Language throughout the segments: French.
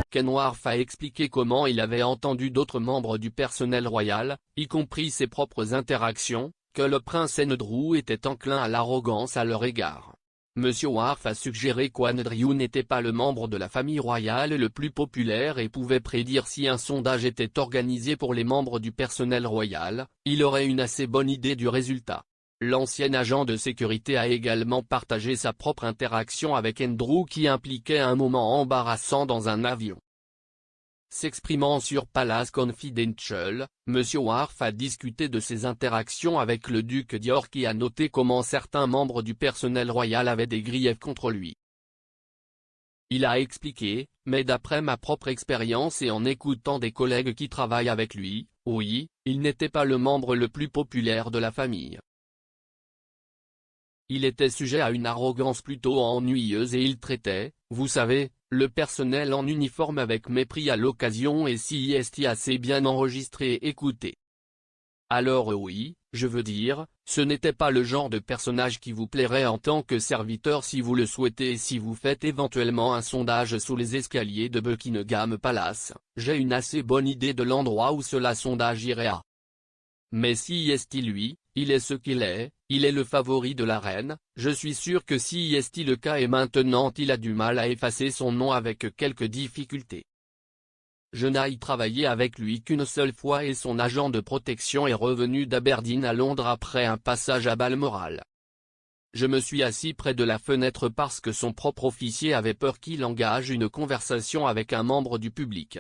Kenworth a expliqué comment il avait entendu d'autres membres du personnel royal, y compris ses propres interactions, que le prince Andrew était enclin à l'arrogance à leur égard. Monsieur Worth a suggéré qu'Andrew n'était pas le membre de la famille royale le plus populaire et pouvait prédire si un sondage était organisé pour les membres du personnel royal, il aurait une assez bonne idée du résultat. L'ancien agent de sécurité a également partagé sa propre interaction avec Andrew qui impliquait un moment embarrassant dans un avion. S'exprimant sur Palace Confidential, M. Worth a discuté de ses interactions avec le duc d'York et a noté comment certains membres du personnel royal avaient des griefs contre lui. Il a expliqué, mais d'après ma propre expérience et en écoutant des collègues qui travaillent avec lui, oui, il n'était pas le membre le plus populaire de la famille. Il était sujet à une arrogance plutôt ennuyeuse et il traitait, vous savez, le personnel en uniforme avec mépris à l'occasion et si est assez bien enregistré et écouté. Alors oui, je veux dire, ce n'était pas le genre de personnage qui vous plairait en tant que serviteur si vous le souhaitez et si vous faites éventuellement un sondage sous les escaliers de Buckingham Palace, j'ai une assez bonne idée de l'endroit où cela sondage irait à. Mais si lui, il est ce qu'il est, il est le favori de la reine, je suis sûr que si est le cas et maintenant il a du mal à effacer son nom avec quelques difficultés. Je n'ai travaillé avec lui qu'une seule fois et son agent de protection est revenu d'Aberdeen à Londres après un passage à Balmoral. Je me suis assis près de la fenêtre parce que son propre officier avait peur qu'il engage une conversation avec un membre du public.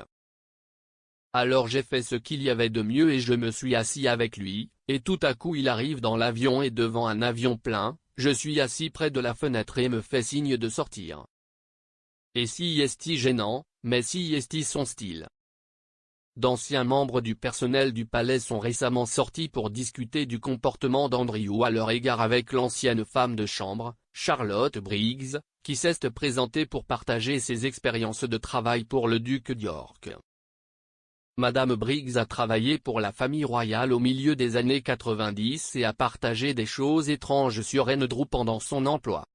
Alors j'ai fait ce qu'il y avait de mieux et je me suis assis avec lui, et tout à coup il arrive dans l'avion et devant un avion plein, je suis assis près de la fenêtre et me fait signe de sortir. Et si est gênant, mais si est son style. D'anciens membres du personnel du palais sont récemment sortis pour discuter du comportement d'Andrew à leur égard avec l'ancienne femme de chambre, Charlotte Briggs, qui s'est présentée pour partager ses expériences de travail pour le duc d'York. Madame Briggs a travaillé pour la famille royale au milieu des années 90 et a partagé des choses étranges sur Andrew pendant son emploi.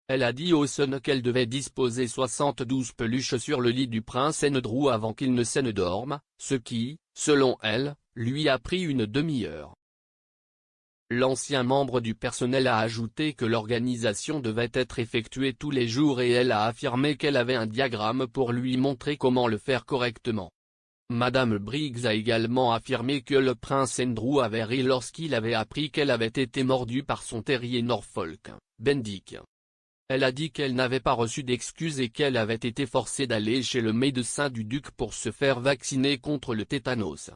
Elle a dit au Sun qu'elle devait disposer 72 peluches sur le lit du prince Andrew avant qu'il ne s'endorme, ce qui, selon elle, lui a pris une demi-heure. L'ancien membre du personnel a ajouté que l'organisation devait être effectuée tous les jours et elle a affirmé qu'elle avait un diagramme pour lui montrer comment le faire correctement. Madame Briggs a également affirmé que le prince Andrew avait ri lorsqu'il avait appris qu'elle avait été mordue par son terrier Norfolk, Bendick. Elle a dit qu'elle n'avait pas reçu d'excuses et qu'elle avait été forcée d'aller chez le médecin du duc pour se faire vacciner contre le tétanos.